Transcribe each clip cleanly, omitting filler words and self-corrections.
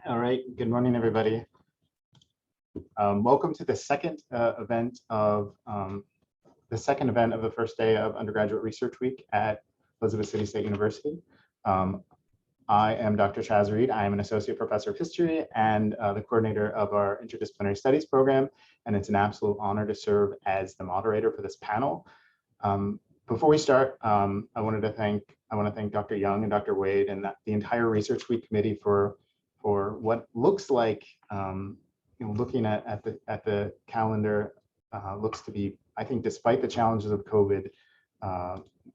All right, good morning, everybody. Welcome to the second event of the first day of undergraduate research week at Elizabeth City State University. I am Dr. Chaz Reed. I am an associate professor of history and the coordinator of our interdisciplinary studies program, and it's an absolute honor to serve as the moderator for this panel. Before we start, I want to thank Dr. Young and Dr. Wade and the entire research week committee for what looks like, looking at the calendar, looks to be, I think, despite the challenges of COVID,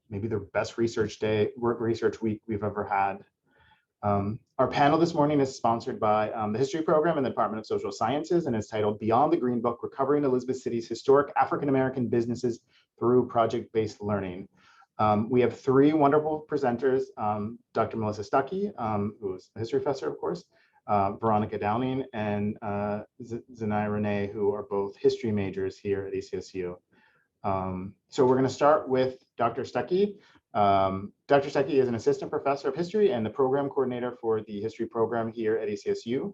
maybe the best research week we've ever had. Our panel this morning is sponsored by the history program in the Department of Social Sciences and is titled Beyond the Green Book, Recovering Elizabeth City's Historic African-American Businesses Through Project-Based Learning. We have three wonderful presenters, Dr. Melissa Stuckey, who's a history professor, of course, Veronica Downing, and Zanaya Renee, who are both history majors here at ECSU. So we're going to start with Dr. Stuckey. Dr. Stuckey is an assistant professor of history and the program coordinator for the history program here at ECSU.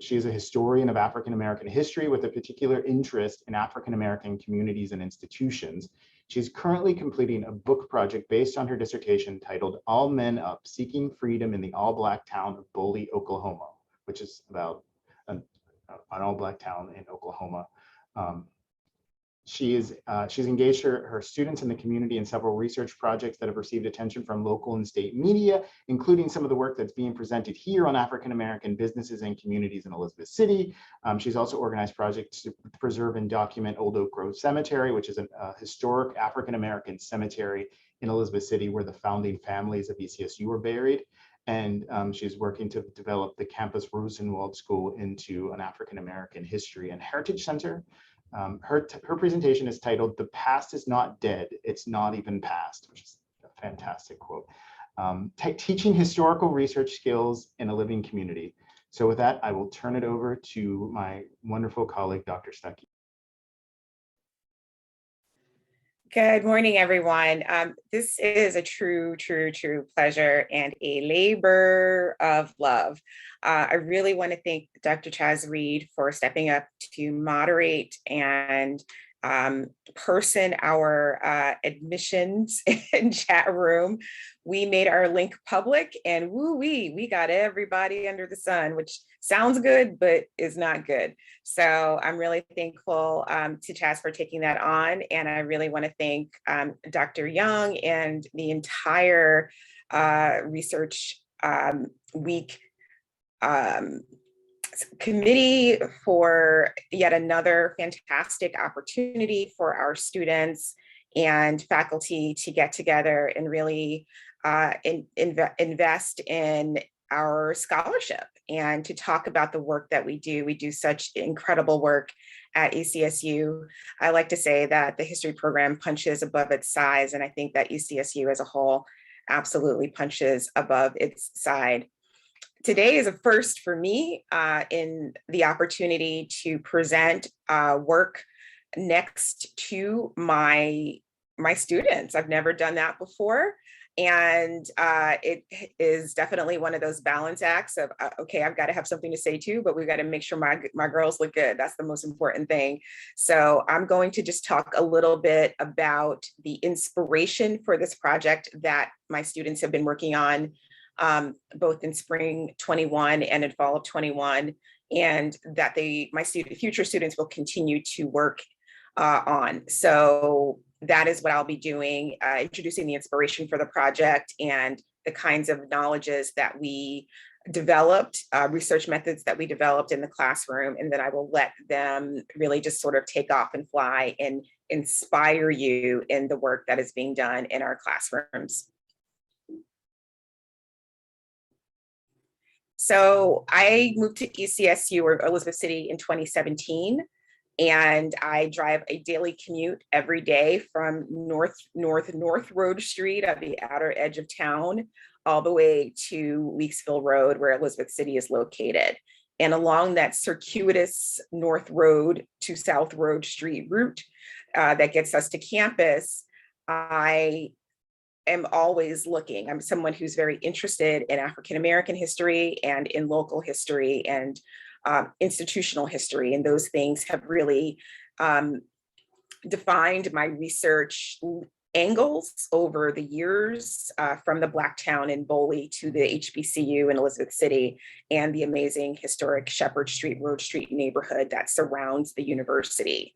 She is a historian of African-American history with a particular interest in African-American communities and institutions. She's currently completing a book project based on her dissertation titled All Men Up, Seeking Freedom in the All-Black Town of Boley, Oklahoma, which is about an all-Black town in Oklahoma. She's engaged her students in the community in several research projects that have received attention from local and state media, including some of the work that's being presented here on African-American businesses and communities in Elizabeth City. She's also organized projects to preserve and document Old Oak Grove Cemetery, which is a historic African-American cemetery in Elizabeth City where the founding families of ECSU were buried. And she's working to develop the campus Rosenwald School into an African-American history and heritage center. Her presentation is titled, The Past is Not Dead, It's Not Even Past, which is a fantastic quote. Teaching historical research skills in a living community. So with that, I will turn it over to my wonderful colleague, Dr. Stuckey. Good morning, everyone. This is a true pleasure and a labor of love. I really want to thank Dr. Chaz Reed for stepping up to moderate and person our admissions and chat room. We made our link public and woo-wee, we got everybody under the sun, which sounds good, but is not good. So I'm really thankful to Chaz for taking that on. And I really want to thank Dr. Young and the entire research week committee for yet another fantastic opportunity for our students and faculty to get together and really invest in our scholarship and to talk about the work that we do. We do such incredible work at ECSU. I like to say that the history program punches above its size, and I think that ECSU as a whole absolutely punches above its side. Today is a first for me in the opportunity to present work next to my students. I've never done that before. And it is definitely one of those balance acts of, okay, I've got to have something to say too, but we've got to make sure my girls look good. That's the most important thing. So I'm going to just talk a little bit about the inspiration for this project that my students have been working on, both in spring 21 and in fall of 21, and that future students will continue to work on. So that is what I'll be doing, introducing the inspiration for the project and the kinds of knowledges that we developed, research methods that we developed in the classroom, and then I will let them really just sort of take off and fly and inspire you in the work that is being done in our classrooms. So I moved to ECSU or Elizabeth City in 2017. And I drive a daily commute every day from North Road Street at the outer edge of town, all the way to Weeksville Road, where Elizabeth City is located. And along that circuitous North Road to South Road Street route that gets us to campus, I am always looking. I'm someone who's very interested in African American history and in local history and institutional history, and those things have really defined my research angles over the years, from the Blacktown in Boley to the HBCU in Elizabeth City and the amazing historic Shepherd Street, Road Street neighborhood that surrounds the university.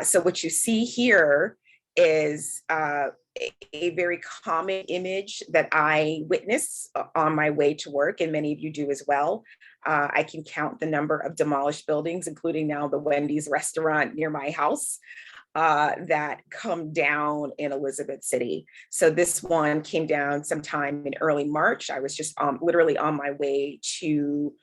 So what you see here is a very common image that I witness on my way to work, and many of you do as well. I can count the number of demolished buildings, including now the Wendy's restaurant near my house, that come down in Elizabeth City. So this one came down sometime in early March. I was just literally on my way to,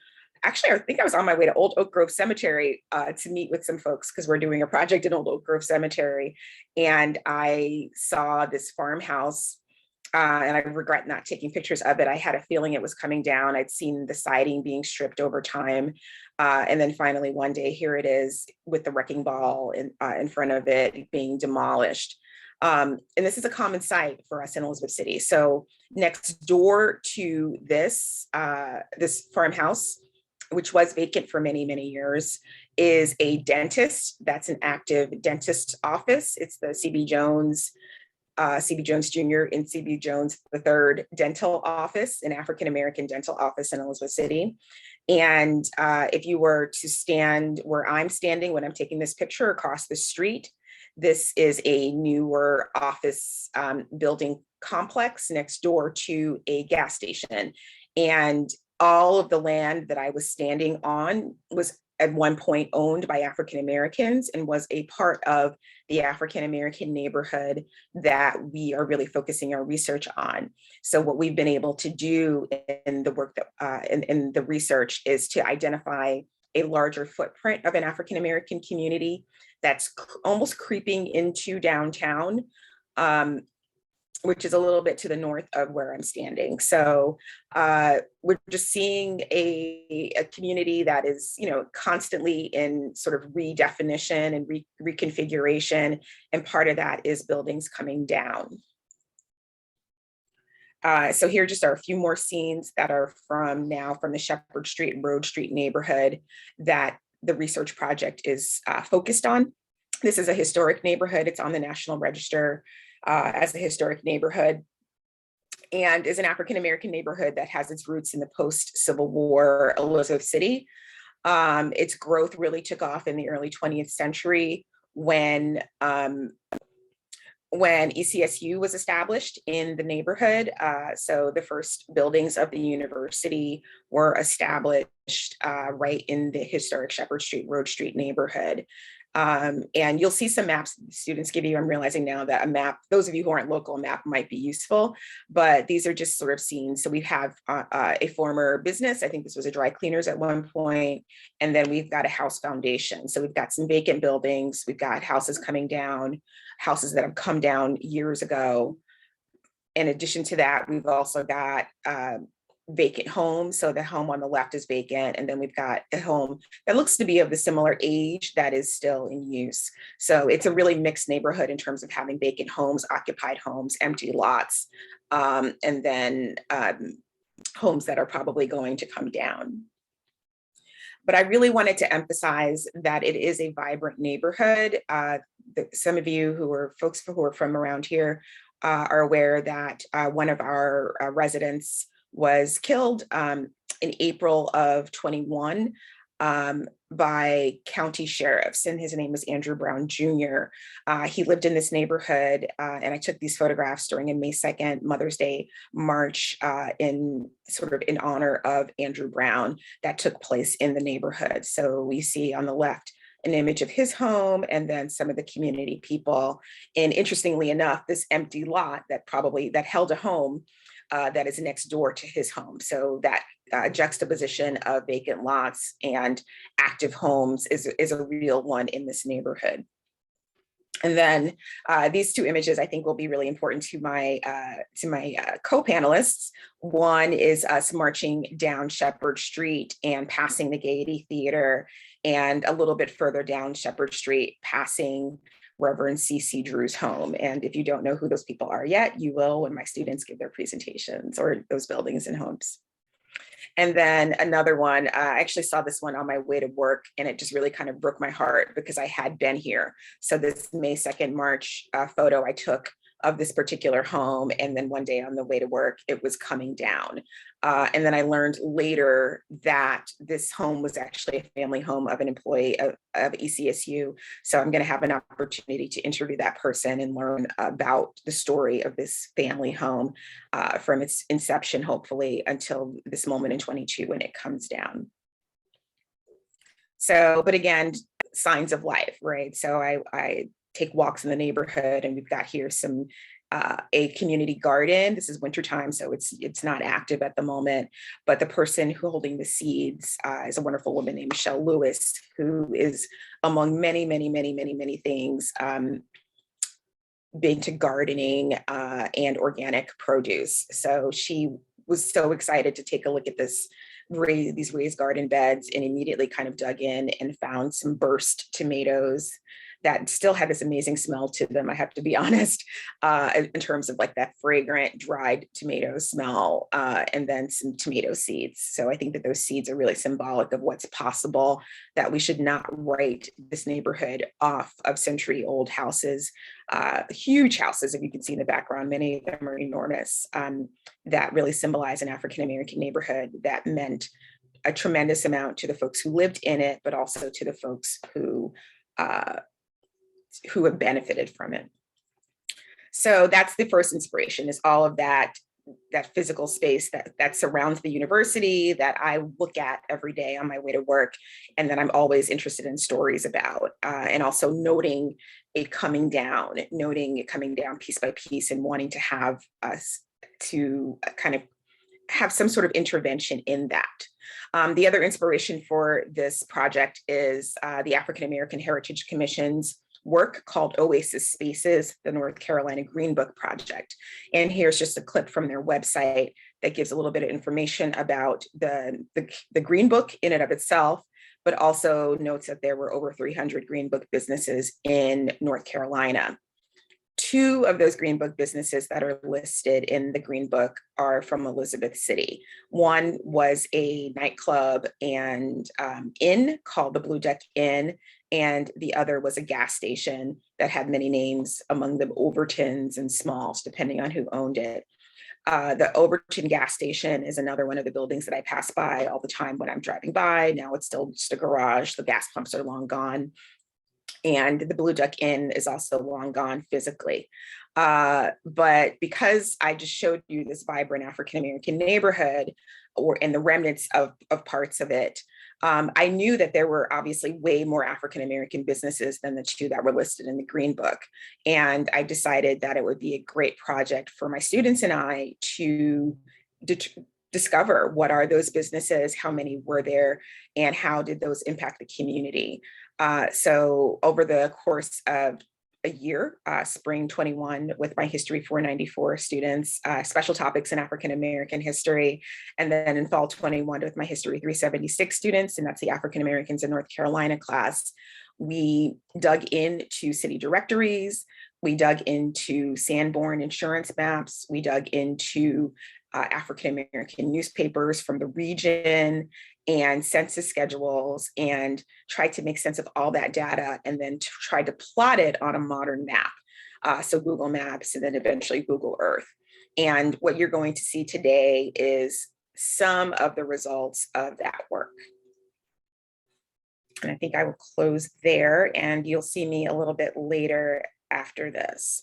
actually, I think I was on my way to Old Oak Grove Cemetery to meet with some folks because we're doing a project in Old Oak Grove Cemetery. And I saw this farmhouse, and I regret not taking pictures of it. I had a feeling it was coming down. I'd seen the siding being stripped over time. And then finally one day, here it is with the wrecking ball in front of it being demolished. And this is a common sight for us in Elizabeth City. So next door to this, this farmhouse, which was vacant for many, many years, is a dentist. That's an active dentist office. It's the CB Jones Jr. and CB Jones III dental office, an African-American dental office in Elizabeth City. And if you were to stand where I'm standing when I'm taking this picture across the street, this is a newer office building complex next door to a gas station. And all of the land that I was standing on was at one point owned by African Americans and was a part of the African American neighborhood that we are really focusing our research on. So what we've been able to do in the work that in the research is to identify a larger footprint of an African American community that's almost creeping into downtown, which is a little bit to the north of where I'm standing. So we're just seeing a community that is, constantly in sort of redefinition and reconfiguration. And part of that is buildings coming down. So here just are a few more scenes that are from the Shepherd Street and Road Street neighborhood that the research project is focused on. This is a historic neighborhood. It's on the National Register as a historic neighborhood, and is an African-American neighborhood that has its roots in the post-Civil War Elizabeth City. Its growth really took off in the early 20th century when ECSU was established in the neighborhood. So the first buildings of the university were established right in the historic Shepherd Street, Road Street neighborhood. And you'll see some maps students give you. I'm realizing now that a map, those of you who aren't local, a map might be useful, but these are just sort of scenes. So we have a former business. I think this was a dry cleaners at one point. And then we've got a house foundation. So we've got some vacant buildings. We've got houses coming down, houses that have come down years ago. In addition to that, we've also got vacant homes. So the home on the left is vacant. And then we've got a home that looks to be of the similar age that is still in use. So it's a really mixed neighborhood in terms of having vacant homes, occupied homes, empty lots, and then homes that are probably going to come down. But I really wanted to emphasize that it is a vibrant neighborhood. Some of you folks who are from around here are aware that one of our residents was killed in April of 21 by county sheriffs, and his name was Andrew Brown Jr. He lived in this neighborhood, and I took these photographs during a May 2nd Mother's Day march in honor of Andrew Brown that took place in the neighborhood. So we see on the left an image of his home and then some of the community people. And interestingly enough, this empty lot that held a home that is next door to his home. So that juxtaposition of vacant lots and active homes is a real one in this neighborhood. And then these two images I think will be really important to my co-panelists. One is us marching down Shepherd Street and passing the Gaiety Theater, and a little bit further down Shepherd Street, passing Reverend C.C. Drew's home. And if you don't know who those people are yet, you will when my students give their presentations, or those buildings and homes. And then another one, I actually saw this one on my way to work, and it just really kind of broke my heart because I had been here. So this May 2nd March photo I took of this particular home, and then one day on the way to work, it was coming down. And then I learned later that this home was actually a family home of an employee of ECSU. So I'm going to have an opportunity to interview that person and learn about the story of this family home from its inception, hopefully, until this moment in 22 when it comes down. So, but again, signs of life, right? So I take walks in the neighborhood, and we've got here some a community garden. This is wintertime, so it's not active at the moment, but the person who holding the seeds is a wonderful woman named Michelle Lewis, who is, among many, many, many, many, many things, big to gardening and organic produce. So she was so excited to take a look at these raised garden beds, and immediately kind of dug in and found some burst tomatoes that still had this amazing smell to them, I have to be honest, in terms of like that fragrant dried tomato smell, and then some tomato seeds. So I think that those seeds are really symbolic of what's possible, that we should not write this neighborhood off of century-old houses, huge houses, if you can see in the background, many of them are enormous, that really symbolize an African-American neighborhood that meant a tremendous amount to the folks who lived in it, but also to the folks who have benefited from it. So that's the first inspiration, is all of that physical space that surrounds the university that I look at every day on my way to work, and that I'm always interested in stories about, and also noting it coming down piece by piece, and wanting to have us to kind of have some sort of intervention in that. The other inspiration for this project is the African American Heritage Commission's work called Oasis Spaces, the North Carolina Green Book Project. And here's just a clip from their website that gives a little bit of information about the Green Book in and of itself, but also notes that there were over 300 Green Book businesses in North Carolina. 2 of those Green Book businesses that are listed in the Green Book are from Elizabeth City. One was a nightclub and inn called the Blue Duck Inn, and the other was a gas station that had many names, among them Overtons and Smalls, depending on who owned it. The Overton gas station is another one of the buildings that I pass by all the time when I'm driving by. Now it's still just a garage. The gas pumps are long gone. And the Blue Duck Inn is also long gone physically. But because I just showed you this vibrant African-American neighborhood, and the remnants of parts of it, I knew that there were obviously way more African-American businesses than the 2 that were listed in the Green Book. And I decided that it would be a great project for my students and I to discover what are those businesses, how many were there, and how did those impact the community. So over the course of a year, spring 21, with my History 494 students, special topics in African-American history, and then in fall 21 with my History 376 students, and that's the African Americans in North Carolina class, we dug into city directories, we dug into Sanborn insurance maps, we dug into African-American newspapers from the region and census schedules, and tried to make sense of all that data, and then try to plot it on a modern map. So Google Maps, and then eventually Google Earth. And what you're going to see today is some of the results of that work. And I think I will close there, and you'll see me a little bit later after this.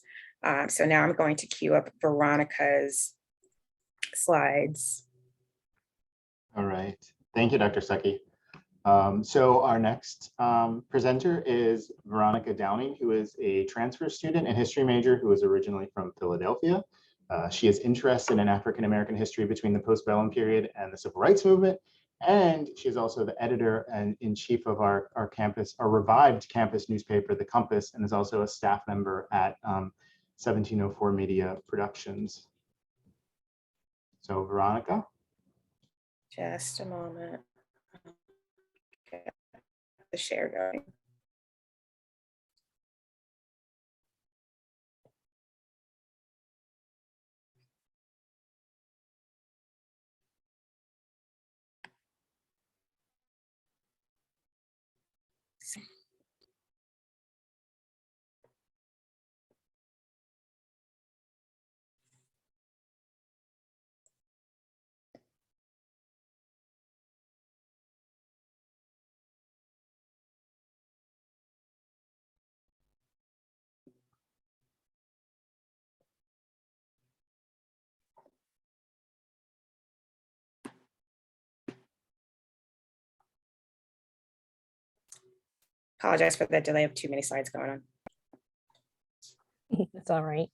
So now I'm going to queue up Veronica's slides. All right. Thank you, Dr. Stuckey. So our next presenter is Veronica Downing, who is a transfer student and history major who is originally from Philadelphia. She is interested in African-American history between the postbellum period and the civil rights movement. And she is also the editor and in chief of our campus, our revived campus newspaper, The Compass, and is also a staff member at 1704 Media Productions. So Veronica. Just a moment. Get the share going. Apologize for that delay of too many slides going on. That's all right.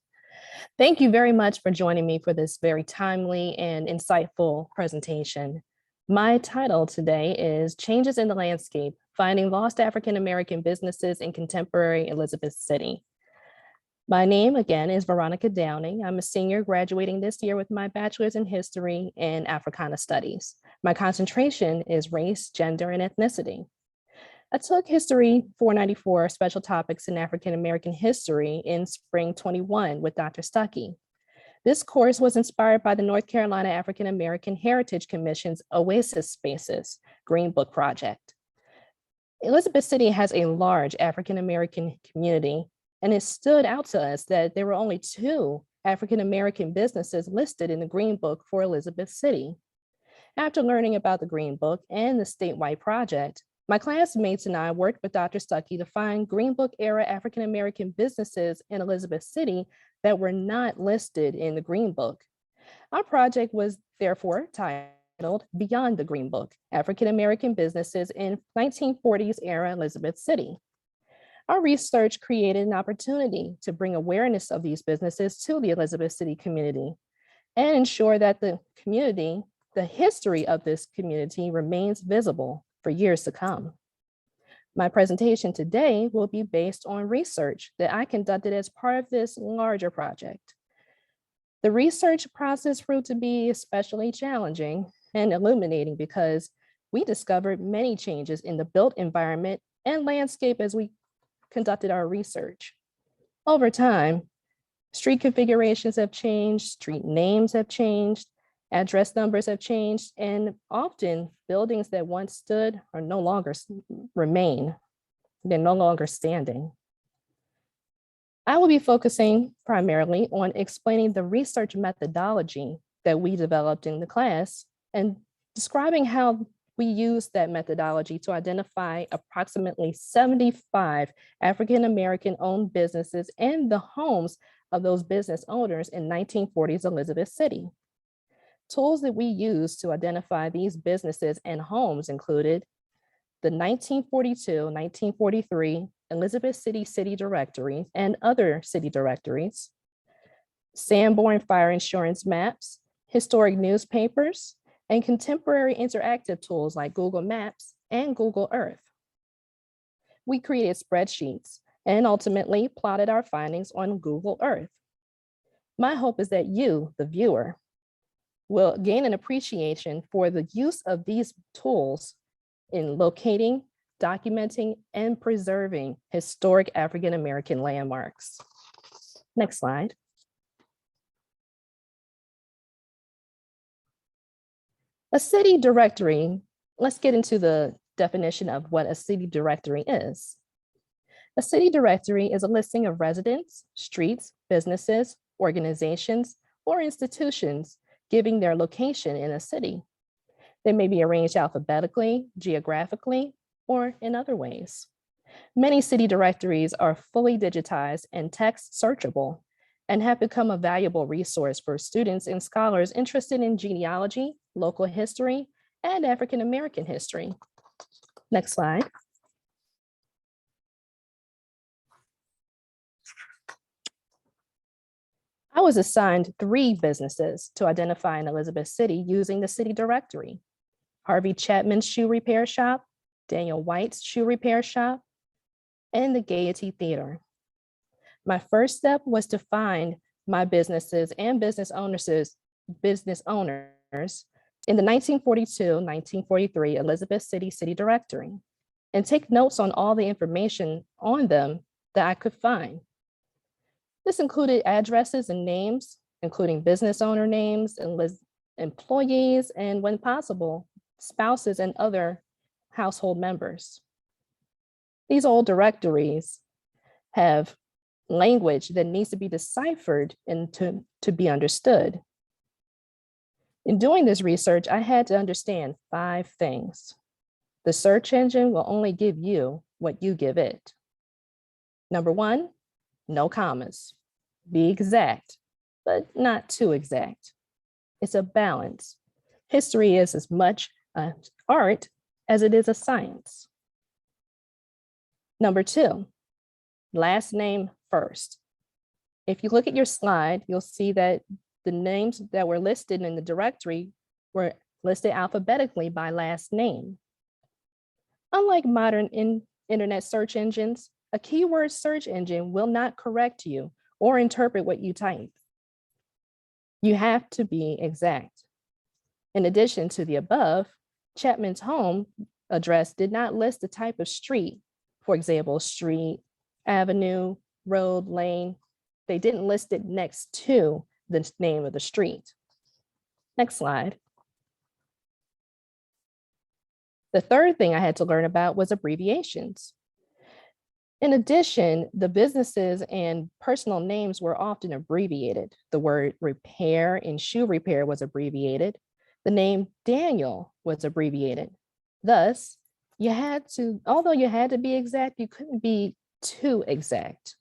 Thank you very much for joining me for this very timely and insightful presentation. My title today is Changes in the Landscape, Finding Lost African American Businesses in Contemporary Elizabeth City. My name again is Veronica Downing. I'm a senior graduating this year with my bachelor's in history and Africana studies. My concentration is race, gender, and ethnicity. I took History 494 Special Topics in African American History in spring 21 with Dr. Stuckey. This course was inspired by the North Carolina African American Heritage Commission's Oasis Spaces Green Book Project. Elizabeth City has a large African American community, and it stood out to us that there were only 2 African American businesses listed in the Green Book for Elizabeth City. After learning about the Green Book and the statewide project, my classmates and I worked with Dr. Stuckey to find Green Book era African American businesses in Elizabeth City that were not listed in the Green Book. Our project was therefore titled Beyond the Green Book, African American Businesses in 1940s era Elizabeth City. Our research created an opportunity to bring awareness of these businesses to the Elizabeth City community and ensure that the history of this community remains visible for years to come. My presentation today will be based on research that I conducted as part of this larger project. The research process proved to be especially challenging and illuminating because we discovered many changes in the built environment and landscape as we conducted our research. Over time, street configurations have changed, street names have changed, address numbers have changed, and often buildings that once stood are no longer remain. They're no longer standing. I will be focusing primarily on explaining the research methodology that we developed in the class and describing how we used that methodology to identify approximately 75 African-American owned businesses and the homes of those business owners in 1940s Elizabeth City. Tools that we used to identify these businesses and homes included the 1942-1943 Elizabeth City Directory and other city directories, Sanborn fire insurance maps, historic newspapers, and contemporary interactive tools like Google Maps and Google Earth. We created spreadsheets and ultimately plotted our findings on Google Earth. My hope is that you, the viewer, will gain an appreciation for the use of these tools in locating, documenting, and preserving historic African American landmarks. Next slide. A city directory, let's get into the definition of what a city directory is. A city directory is a listing of residents, streets, businesses, organizations, or institutions giving their location in a city. They may be arranged alphabetically, geographically, or in other ways. Many city directories are fully digitized and text searchable and have become a valuable resource for students and scholars interested in genealogy, local history, and African American history. Next slide. I was assigned 3 businesses to identify in Elizabeth City using the city directory: Harvey Chapman's Shoe Repair Shop, Daniel White's Shoe Repair Shop, and the Gaiety Theater. My first step was to find my businesses and business owners in the 1942-1943 Elizabeth City Directory and take notes on all the information on them that I could find. This included addresses and names, including business owner names and employees, and when possible, spouses and other household members. These old directories have language that needs to be deciphered and to be understood. In doing this research, I had to understand 5 things. The search engine will only give you what you give it. Number 1, no commas. Be exact, but not too exact. It's a balance. History is as much an art as it is a science. Number 2, last name first. If you look at your slide, you'll see that the names that were listed in the directory were listed alphabetically by last name. Unlike modern internet search engines, a keyword search engine will not correct you or interpret what you type. You have to be exact. In addition to the above, Chapman's home address did not list the type of street, for example, street, avenue, road, lane. They didn't list it next to the name of the street. Next slide. The third thing I had to learn about was abbreviations. In addition, the businesses and personal names were often abbreviated. The word repair and shoe repair was abbreviated. The name Daniel was abbreviated. Thus, although you had to be exact, you couldn't be too exact.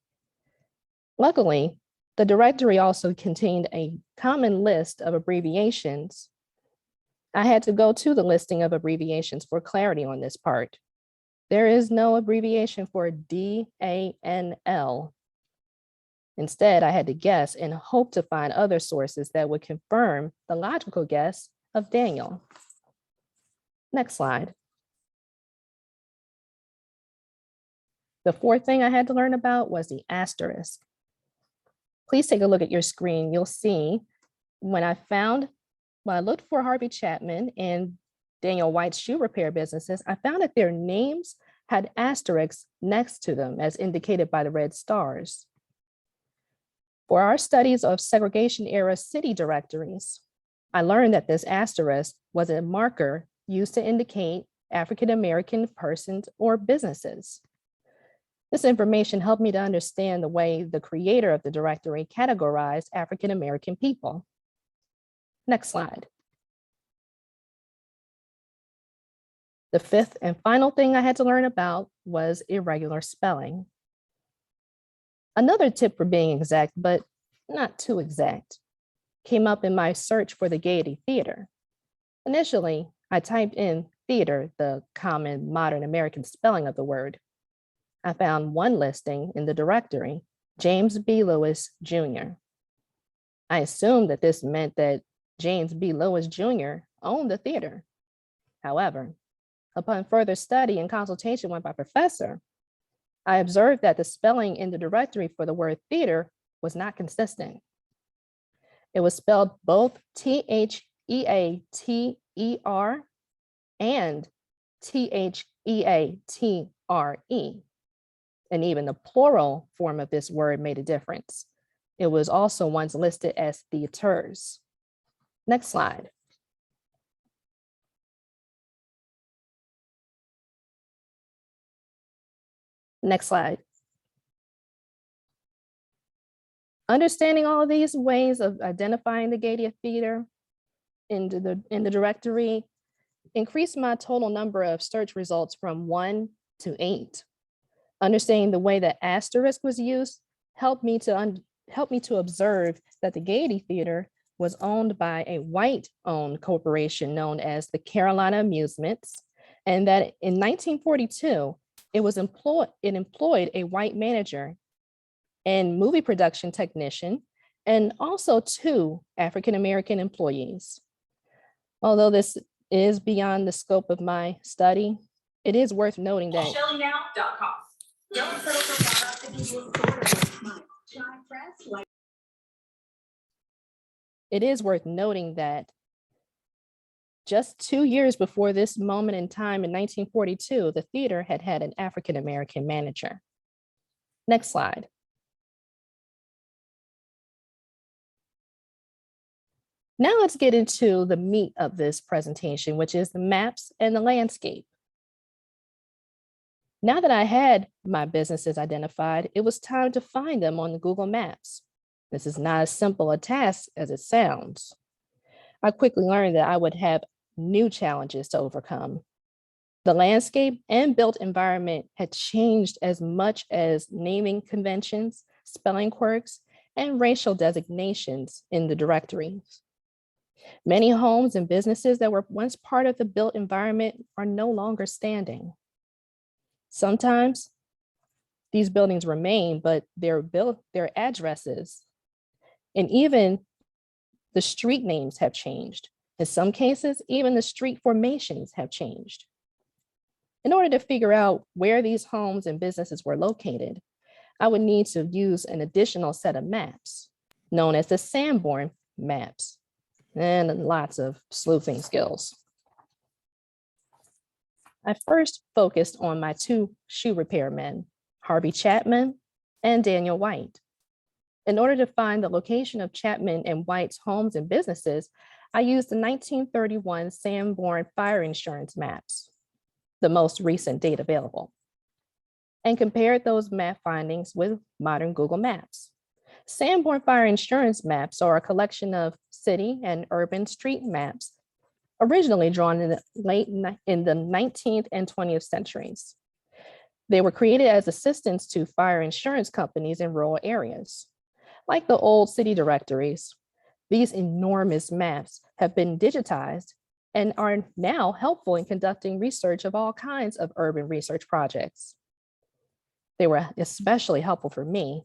Luckily, the directory also contained a common list of abbreviations. I had to go to the listing of abbreviations for clarity on this part. There is no abbreviation for DANL. Instead, I had to guess and hope to find other sources that would confirm the logical guess of Daniel. Next slide. The fourth thing I had to learn about was the asterisk. Please take a look at your screen. You'll see when I looked for Harvey Chapman and Daniel White's shoe repair businesses, I found that their names had asterisks next to them as indicated by the red stars. For our studies of segregation era city directories, I learned that this asterisk was a marker used to indicate African-American persons or businesses. This information helped me to understand the way the creator of the directory categorized African-American people. Next slide. The fifth and final thing I had to learn about was irregular spelling. Another tip for being exact, but not too exact, came up in my search for the Gaiety Theater. Initially, I typed in theater, the common modern American spelling of the word. I found one listing in the directory, James B. Lewis, Jr. I assumed that this meant that James B. Lewis, Jr. owned the theater. However, upon further study and consultation with my professor, I observed that the spelling in the directory for the word theater was not consistent. It was spelled both Theater and Theatre. And even the plural form of this word made a difference. It was also once listed as theaters. Next slide. Next slide. Understanding all of these ways of identifying the Gaiety Theater in the directory increased my total number of search results from 1 to 8. Understanding the way that asterisk was used helped me to observe that the Gaiety Theater was owned by a white-owned corporation known as the Carolina Amusements, and that in 1942, it employed a white manager and movie production technician, and also 2 African-American employees. Although this is beyond the scope of my study, it is worth noting that just 2 years before this moment in time in 1942, the theater had an African-American manager. Next slide. Now let's get into the meat of this presentation, which is the maps and the landscape. Now that I had my businesses identified, it was time to find them on the Google Maps. This is not as simple a task as it sounds. I quickly learned that I would have new challenges to overcome. The landscape and built environment had changed as much as naming conventions, spelling quirks, and racial designations in the directories. Many homes and businesses that were once part of the built environment are no longer standing. Sometimes These buildings remain, but their addresses and even the street names have changed. In some cases, even the street formations have changed. In order to figure out where these homes and businesses were located, I would need to use an additional set of maps known as the Sanborn maps, and lots of sleuthing skills. I first focused on my two shoe repairmen, Harvey Chapman and Daniel White. In order to find the location of Chapman and White's homes and businesses, I used the 1931 Sanborn fire insurance maps, the most recent date available, and compared those map findings with modern Google Maps. Sanborn fire insurance maps are a collection of city and urban street maps originally drawn in the 19th and 20th centuries. They were created as assistance to fire insurance companies in rural areas. Like the old city directories, these enormous maps have been digitized and are now helpful in conducting research of all kinds of urban research projects. They were especially helpful for me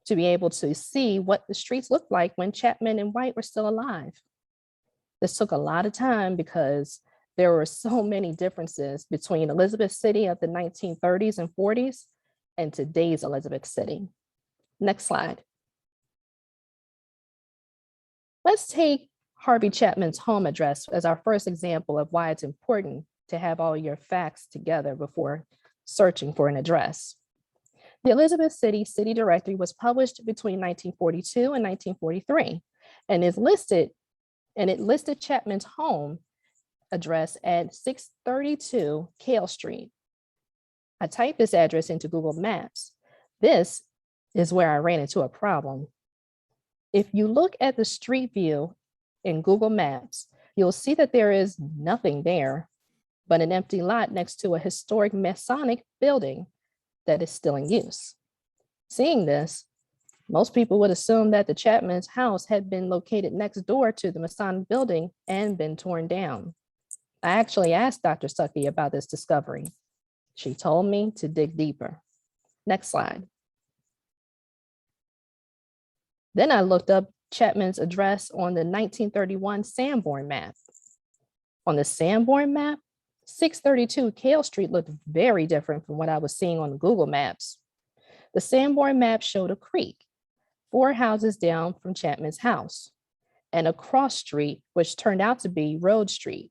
to be able to see what the streets looked like when Chapman and White were still alive. This took a lot of time because there were so many differences between Elizabeth City of the 1930s and 40s and today's Elizabeth City. Next slide. Let's take Harvey Chapman's home address as our first example of why it's important to have all your facts together before searching for an address. The Elizabeth City City Directory was published between 1942 and 1943 and it listed Chapman's home address at 632 Kale Street. I typed this address into Google Maps. This is where I ran into a problem. If you look at the street view in Google Maps, you'll see that there is nothing there but an empty lot next to a historic Masonic building that is still in use. Seeing this, most people would assume that the Chapman's house had been located next door to the Masonic building and been torn down. I actually asked Dr. Stuckey about this discovery. She told me to dig deeper. Next slide. Then I looked up Chapman's address on the 1931 Sanborn map. On the Sanborn map, 632 Kale Street looked very different from what I was seeing on Google Maps. The Sanborn map showed a creek 4 houses down from Chapman's house, and a cross street, which turned out to be Road Street.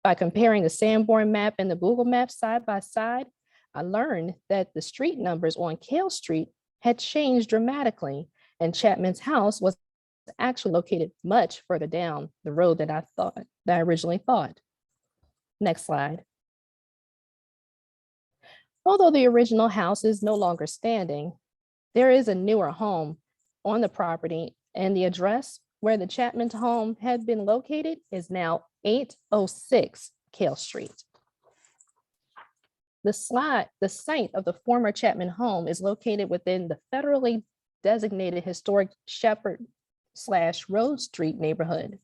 By comparing the Sanborn map and the Google Maps side by side, I learned that the street numbers on Kale Street had changed dramatically, and Chapman's house was actually located much further down the road than I originally thought. Next slide. Although the original house is no longer standing, there is a newer home on the property, and the address where the Chapman's home had been located is now 806 Kale Street. The site of the former Chapman home is located within the federally designated historic Shepherd/Rose Street neighborhood.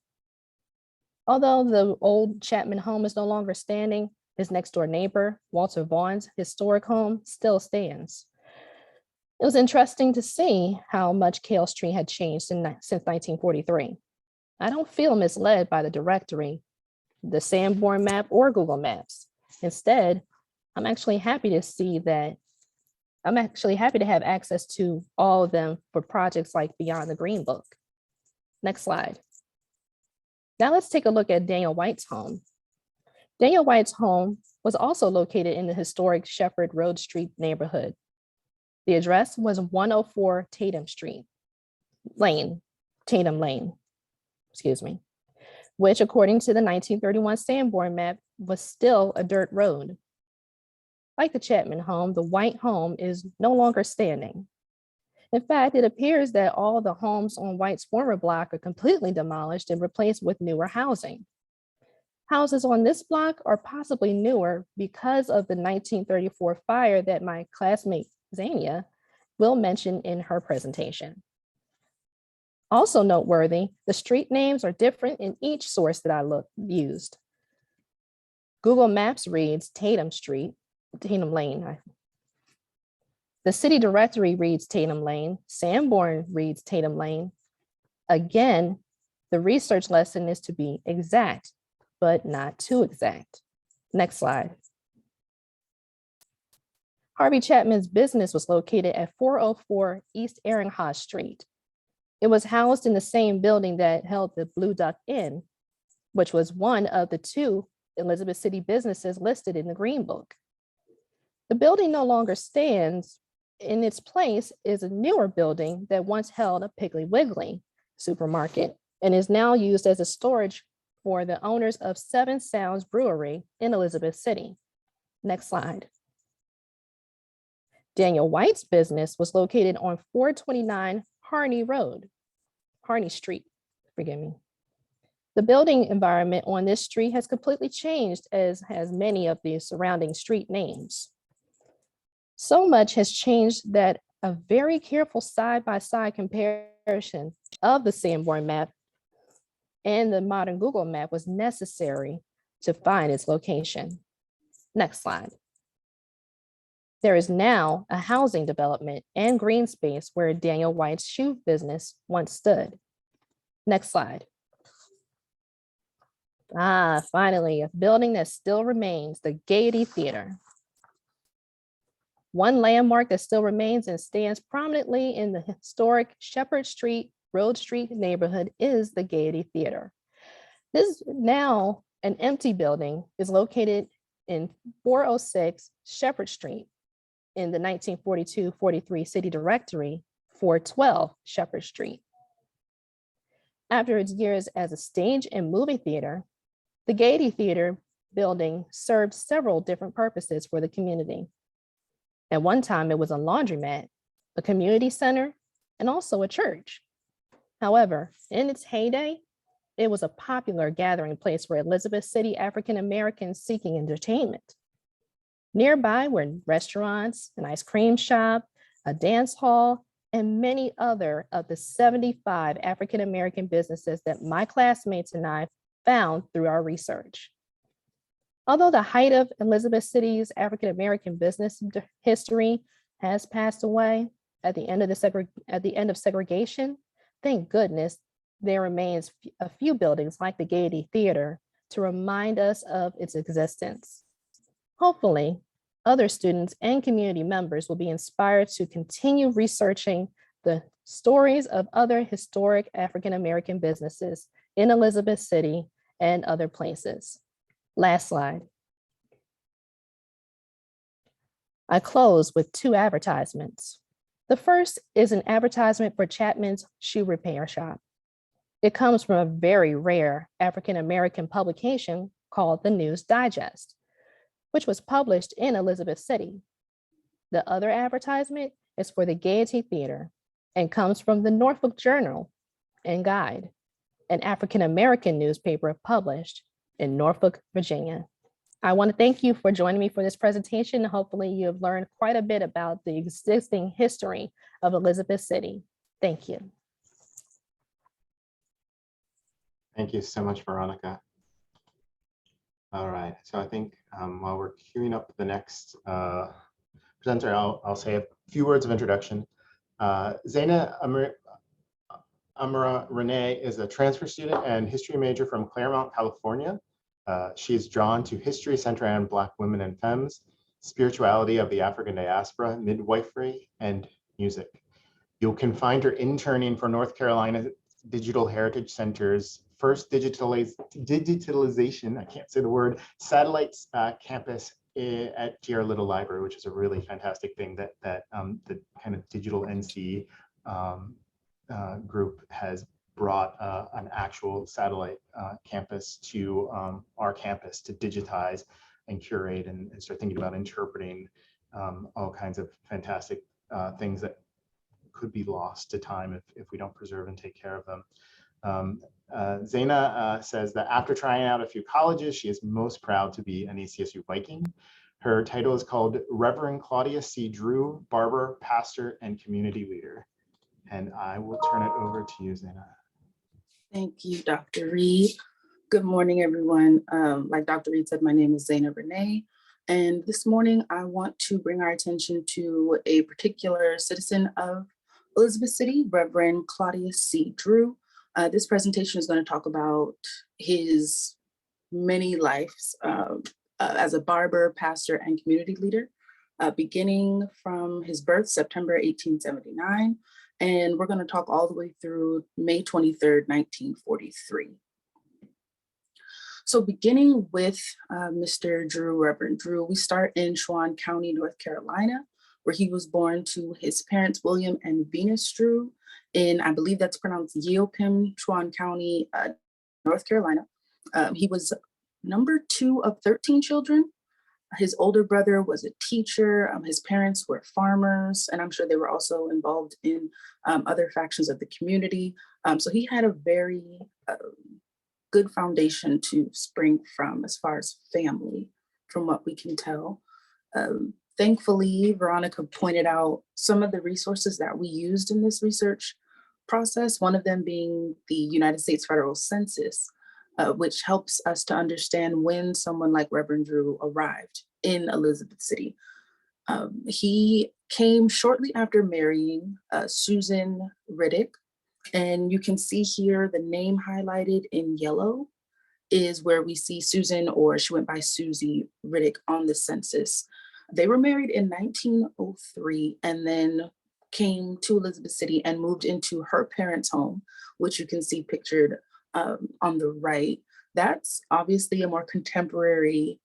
Although the old Chapman home is no longer standing, his next door neighbor, Walter Vaughn's historic home, still stands. It was interesting to see how much Kale Street had changed since 1943. I don't feel misled by the directory, the Sanborn map, or Google Maps. Instead, I'm actually happy to have access to all of them for projects like Beyond the Green Book. Next slide. Now let's take a look at Daniel White's home. Daniel White's home was also located in the historic Shepherd Road Street neighborhood. The address was 104 Tatum Lane, which according to the 1931 Sanborn map was still a dirt road. Like the Chapman home, the White home is no longer standing. In fact, it appears that all the homes on White's former block are completely demolished and replaced with newer housing. Houses on this block are possibly newer because of the 1934 fire that my classmate Zania will mention in her presentation. Also noteworthy, the street names are different in each source that I used. Google Maps reads Tatum Lane. The city directory reads Tatum Lane. Sanborn reads Tatum Lane. Again, the research lesson is to be exact, but not too exact. Next slide. Harvey Chapman's business was located at 404 East Eringhos Street. It was housed in the same building that held the Blue Duck Inn, which was one of the 2 Elizabeth City businesses listed in the Green Book. The building no longer stands. In its place is a newer building that once held a Piggly Wiggly supermarket and is now used as a storage for the owners of Seven Sounds Brewery in Elizabeth City. Next slide. Daniel White's business was located on 429 Harney Street, forgive me. The building environment on this street has completely changed, as has many of the surrounding street names. So much has changed that a very careful side-by-side comparison of the Sanborn map and the modern Google map was necessary to find its location. Next slide. There is now a housing development and green space where Daniel White's shoe business once stood. Next slide. Finally, a building that still remains, the Gaiety Theater. One landmark that still remains and stands prominently in the historic Shepherd Street, Road Street neighborhood is the Gaiety Theater. This now an empty building is located in 406 Shepherd Street in the 1942-43 city directory, 412 Shepherd Street. After its years as a stage and movie theater, the Gaiety Theater building served several different purposes for the community. At one time, it was a laundromat, a community center, and also a church. However, in its heyday, it was a popular gathering place for Elizabeth City African Americans seeking entertainment. Nearby were restaurants, an ice cream shop, a dance hall, and many other of the 75 African American businesses that my classmates and I found through our research. Although the height of Elizabeth City's African American business history has passed away at the end of segregation, thank goodness there remains a few buildings like the Gaiety Theater to remind us of its existence. Hopefully, other students and community members will be inspired to continue researching the stories of other historic African American businesses in Elizabeth City and other places. Last slide. I close with 2 advertisements. The first is an advertisement for Chapman's Shoe Repair Shop. It comes from a very rare African American publication called the News Digest, which was published in Elizabeth City. The other advertisement is for the Gaiety Theater and comes from the Norfolk Journal and Guide, an African American newspaper published in Norfolk, Virginia. I want to thank you for joining me for this presentation. Hopefully you have learned quite a bit about the existing history of Elizabeth City. Thank you. Thank you so much, Veronica. All right, so I think while we're queuing up the next presenter, I'll say a few words of introduction. Zaina Amara Renee is a transfer student and history major from Claremont, California. She is drawn to history centered on Black women and femmes, spirituality of the African diaspora, midwifery, and music. You can find her interning for North Carolina Digital Heritage Center's first digitalization, I can't say the word, satellite campus at GR Little Library, which is a really fantastic thing that the kind of digital NC group has brought an actual satellite campus to our campus to digitize and curate and start thinking about interpreting all kinds of fantastic things that could be lost to time if we don't preserve and take care of them. Zaina says that after trying out a few colleges, she is most proud to be an ECSU Viking. Her title is called Reverend Claudia C. Drew, Barber, Pastor, and Community Leader. And I will turn it over to you, Zaina. Thank you, Dr. Reed. Good morning, everyone. Like Dr. Reed said, my name is Zaina Renee. And this morning, I want to bring our attention to a particular citizen of Elizabeth City, Reverend Claudius C. Drew. This presentation is going to talk about his many lives as a barber, pastor, and community leader, beginning from his birth, September 1879. And we're going to talk all the way through May 23rd, 1943. So beginning with Mr. Drew, Reverend Drew, we start in Chuan County, North Carolina, where he was born to his parents, William and Venus Drew, in, I believe that's pronounced Yeopim, Chuan County, North Carolina. He was number 2 of 13 children. His older brother was a teacher. His parents were farmers, and I'm sure they were also involved in other factions of the community. So he had a very good foundation to spring from as far as family, from what we can tell. Thankfully, Veronica pointed out some of the resources that we used in this research process, one of them being the United States Federal Census, which helps us to understand when someone like Reverend Drew arrived in Elizabeth City. He came shortly after marrying Susan Riddick, and you can see here the name highlighted in yellow is where we see Susan, or she went by Susie Riddick on the census. They were married in 1903 and then came to Elizabeth City and moved into her parents' home, which you can see pictured on the right. That's obviously a more contemporary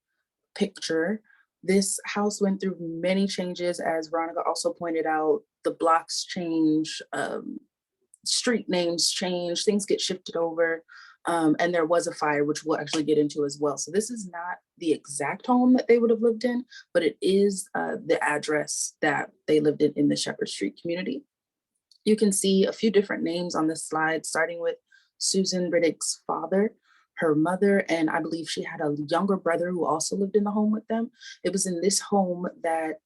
picture. This house went through many changes, as Veronica also pointed out. The blocks change, street names change, things get shifted over, and there was a fire, which we'll actually get into as well. So this is not the exact home that they would have lived in, but it is the address that they lived in the Shepherd Street community. You can see a few different names on this slide, starting with Susan Riddick's father, her mother, and I believe she had a younger brother who also lived in the home with them. It was in this home that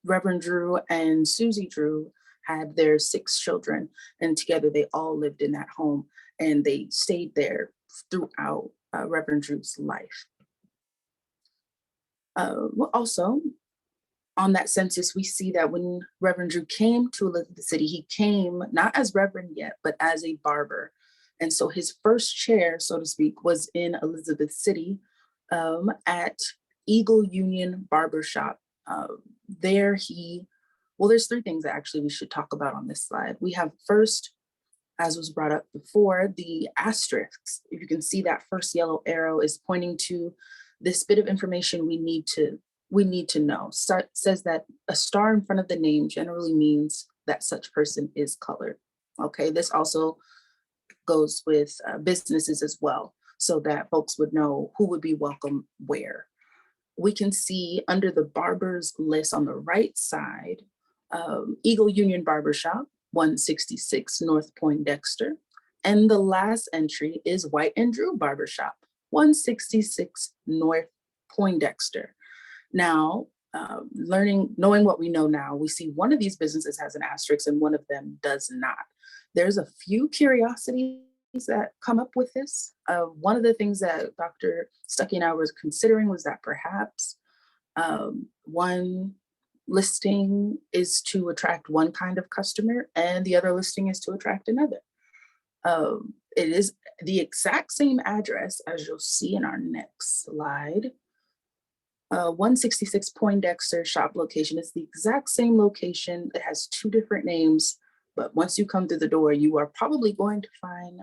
Reverend Drew and Susie Drew had their 6 children, and together they all lived in that home, and they stayed there throughout Reverend Drew's life. Also, on that census, we see that when Reverend Drew came to Elizabeth City, he came not as Reverend yet, but as a barber. And so his first chair, so to speak, was in Elizabeth City at Eagle Union Barbershop. There well, there's 3 things that actually we should talk about on this slide. We have first, as was brought up before, the asterisks. If you can see, that first yellow arrow is pointing to this bit of information we need to know. Says that a star in front of the name generally means that such person is colored. Okay, this also goes with businesses as well, so that folks would know who would be welcome where. We can see under the barbers list on the right side, Eagle Union Barbershop, 166 North Poindexter. And the last entry is White and Drew Barbershop, 166 North Poindexter. Now, knowing what we know now, we see one of these businesses has an asterisk and one of them does not. There's a few curiosities that come up with this. One of the things that Dr. Stuckey and I were considering was that perhaps one listing is to attract one kind of customer and the other listing is to attract another. It is the exact same address as you'll see in our next slide. 166 Poindexter shop location is the exact same location. It has 2 different names, but once you come through the door, you are probably going to find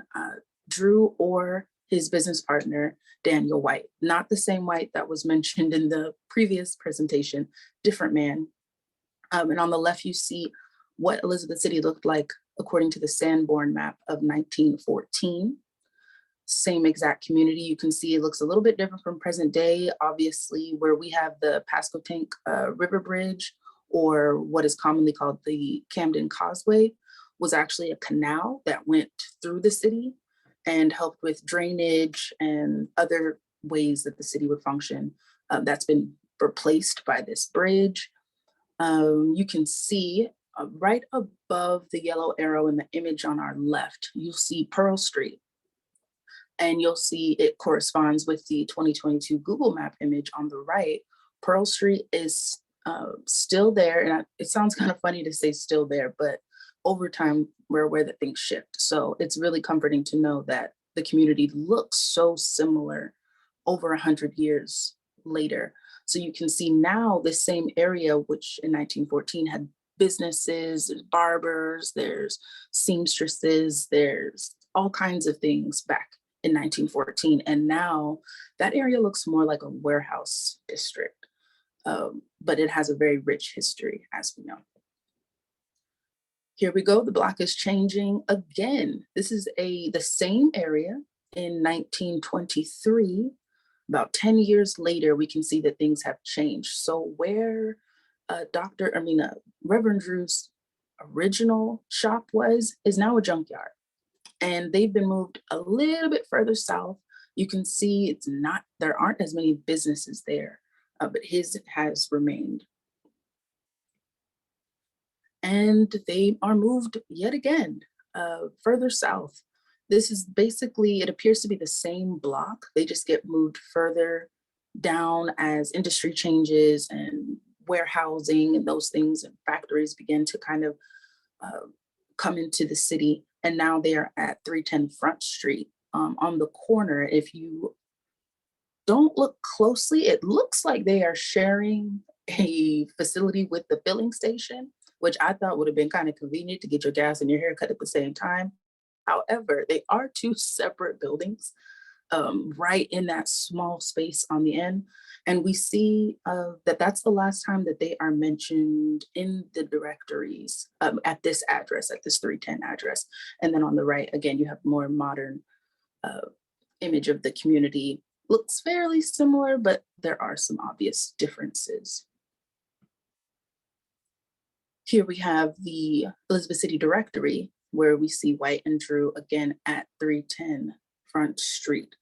Drew or his business partner, Daniel White. Not the same White that was mentioned in the previous presentation, different man. And on the left, you see what Elizabeth City looked like according to the Sanborn map of 1914. Same exact community. You can see it looks a little bit different from present day, obviously, where we have the Pasquotank River Bridge, or what is commonly called the Camden Causeway, was actually a canal that went through the city and helped with drainage and other ways that the city would function. That's been replaced by this bridge. You can see right above the yellow arrow in the image on our left, you'll see Pearl Street. And you'll see it corresponds with the 2022 Google Map image on the right, Pearl Street is still there. And it sounds kind of funny to say still there, but over time, we're aware that things shift. So it's really comforting to know that the community looks so similar over 100 years later. So you can see now the same area, which in 1914 had businesses, there's barbers, there's seamstresses, there's all kinds of things back in 1914. And now that area looks more like a warehouse district, but it has a very rich history, as we know. Here we go, the block is changing again. This is the same area in 1923. About 10 years later, we can see that things have changed. So where Reverend Drew's original shop is now a junkyard. And they've been moved a little bit further south. You can see there aren't as many businesses there, but his has remained. And they are moved yet again further south. This is basically, it appears to be the same block. They just get moved further down as industry changes and warehousing and those things and factories begin to kind of come into the city. And now they are at 310 Front Street on the corner. If you don't look closely, it looks like they are sharing a facility with the filling station, which I thought would have been kind of convenient to get your gas and your haircut at the same time. However, they are two separate buildings right in that small space on the end. And we see that that's the last time that they are mentioned in the directories at this address, at this 310 address. And then on the right, again, you have more modern image of the community. Looks fairly similar, but there are some obvious differences. Here we have the Elizabeth City Directory, where we see White and Drew again at 310 Front Street.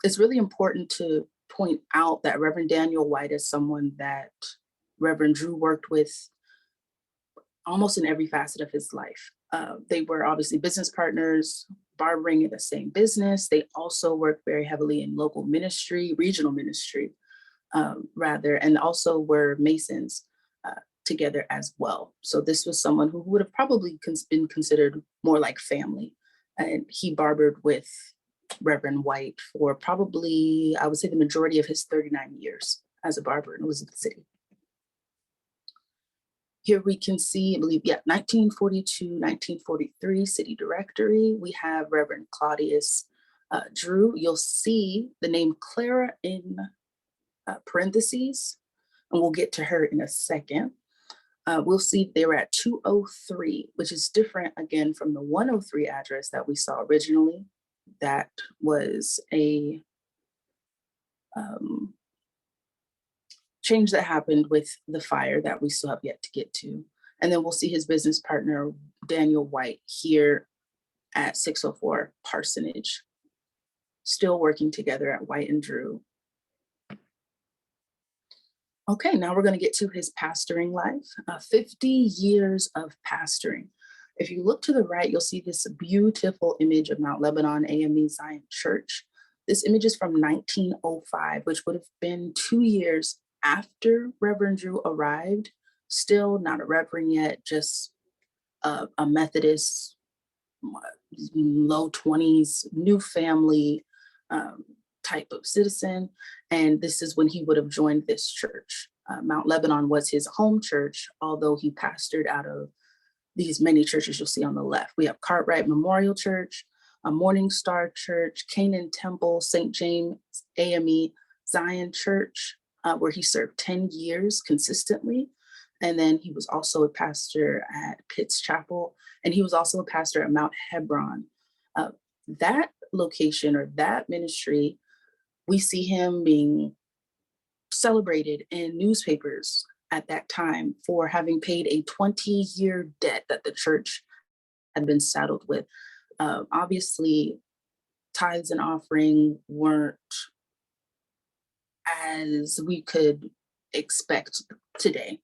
It's really important to point out that Reverend Daniel White is someone that Reverend Drew worked with almost in every facet of his life. They were obviously business partners, barbering in the same business. They also worked very heavily in local ministry, regional ministry, rather, and also were Masons together as well. So this was someone who would have probably been considered more like family. And he barbered with Reverend White for probably, I would say, the majority of his 39 years as a barber in Elizabeth City. Here we can see, I believe, 1942, 1943 City Directory. We have Reverend Claudius Drew. You'll see the name Clara in parentheses, and we'll get to her in a second. We'll see they were at 203, which is different again from the 103 address that we saw originally. That was a change that happened with the fire that we still have yet to get to. And then we'll see his business partner, Daniel White, here at 604 Parsonage, still working together at White and Drew. Okay, now we're going to get to his pastoring life, 50 years of pastoring. If you look to the right, you'll see this beautiful image of Mount Lebanon AME Zion Church. This image is from 1905, which would have been 2 years after Reverend Drew arrived. Still not a reverend yet, just a Methodist, low 20s, new family type of citizen. And this is when he would have joined this church. Mount Lebanon was his home church, although he pastored out of these many churches you'll see on the left. We have Cartwright Memorial Church, Morning Star Church, Canaan Temple, St. James AME Zion Church, where he served 10 years consistently. And then he was also a pastor at Pitts Chapel, and he was also a pastor at Mount Hebron. That location or that ministry, we see him being celebrated in newspapers at that time for having paid a 20-year debt that the church had been saddled with. Obviously, tithes and offering weren't as we could expect today.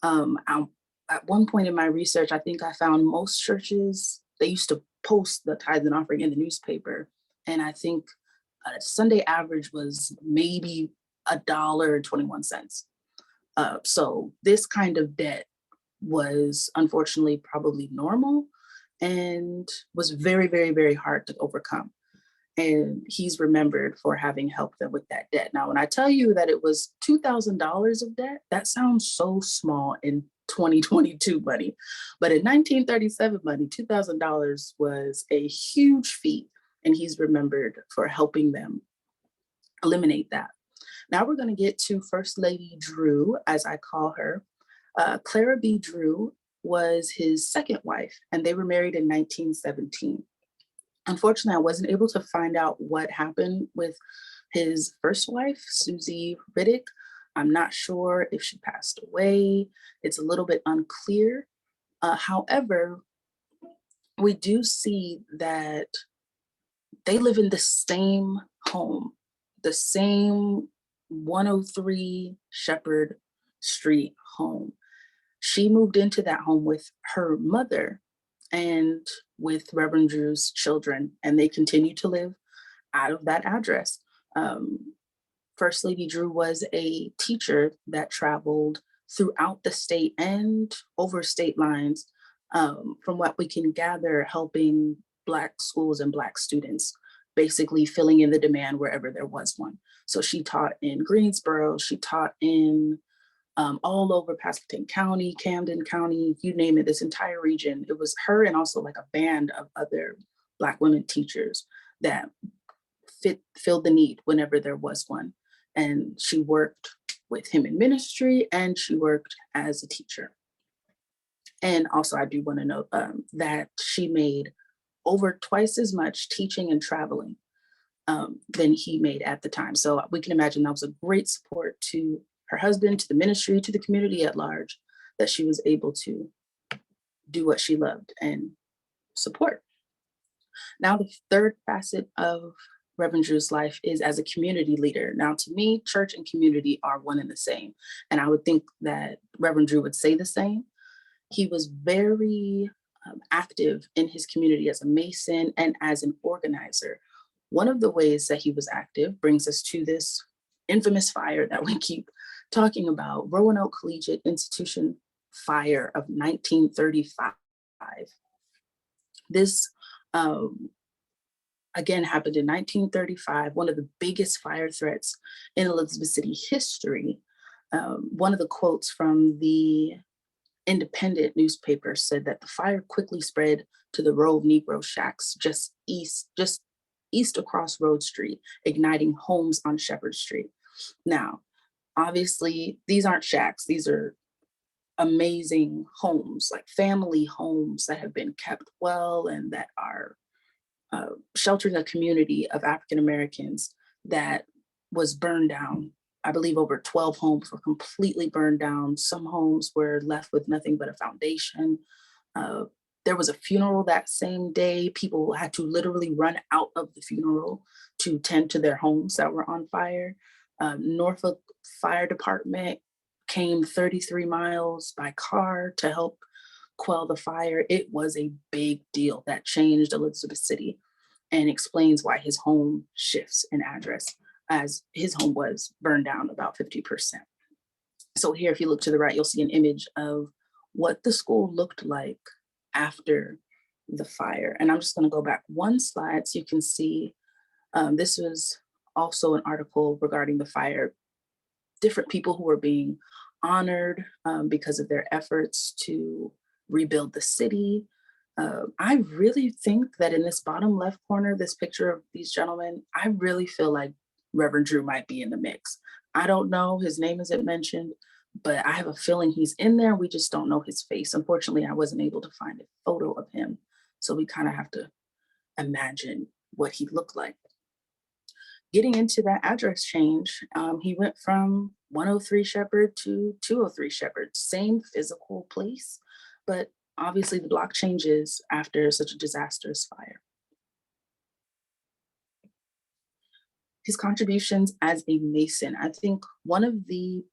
At one point in my research, I think I found most churches, they used to post the tithes and offering in the newspaper. And I think Sunday average was maybe $1.21. So this kind of debt was unfortunately probably normal and was very, very, very hard to overcome. And he's remembered for having helped them with that debt. Now, when I tell you that it was $2,000 of debt, that sounds so small in 2022 money. But in 1937 money, $2,000 was a huge feat. And he's remembered for helping them eliminate that. Now we're going to get to First Lady Drew, as I call her. Clara B. Drew was his second wife, and they were married in 1917. Unfortunately, I wasn't able to find out what happened with his first wife, Susie Riddick. I'm not sure if she passed away. It's a little bit unclear. However, we do see that they live in the same home, the same 103 Shepherd Street home. She moved into that home with her mother and with Reverend Drew's children, and they continue to live out of that address. First Lady Drew was a teacher that traveled throughout the state and over state lines, from what we can gather, helping Black schools and Black students, basically filling in the demand wherever there was one. So she taught in Greensboro, she taught in all over Pasquotank County, Camden County, you name it, this entire region. It was her and also like a band of other Black women teachers that filled the need whenever there was one. And she worked with him in ministry and she worked as a teacher. And also I do want to note that she made over twice as much teaching and traveling than he made at the time. So we can imagine that was a great support to her husband, to the ministry, to the community at large, that she was able to do what she loved and support. Now, the third facet of Reverend Drew's life is as a community leader. Now, to me, church and community are one and the same. And I would think that Reverend Drew would say the same. He was very active in his community as a Mason and as an organizer. One of the ways that he was active brings us to this infamous fire that we keep talking about, Roanoke Collegiate Institution fire of 1935. This again happened in 1935, one of the biggest fire threats in Elizabeth City history. One of the quotes from the Independent newspaper said that the fire quickly spread to the row of Negro shacks just east across Road Street, igniting homes on Shepherd Street. Now, obviously, these aren't shacks. These are amazing homes, like family homes that have been kept well and that are sheltering a community of African Americans that was burned down. I believe over 12 homes were completely burned down. Some homes were left with nothing but a foundation. There was a funeral that same day. People had to literally run out of the funeral to tend to their homes that were on fire. Norfolk Fire Department came 33 miles by car to help quell the fire. It was a big deal that changed Elizabeth City and explains why his home shifts in address, as his home was burned down about 50%. So here, if you look to the right, you'll see an image of what the school looked like after the fire. And I'm just going to go back one slide so you can see this was also an article regarding the fire, different people who were being honored because of their efforts to rebuild the city. I really think that in this bottom left corner, this picture of these gentlemen, I really feel like Reverend Drew might be in the mix. I don't know, his name isn't mentioned, but I have a feeling he's in there. We just don't know his face. Unfortunately, I wasn't able to find a photo of him. So we kind of have to imagine what he looked like. Getting into that address change, he went from 103 Shepherd to 203 Shepherd, same physical place, but obviously the block changes after such a disastrous fire. His contributions as a Mason, I think one of the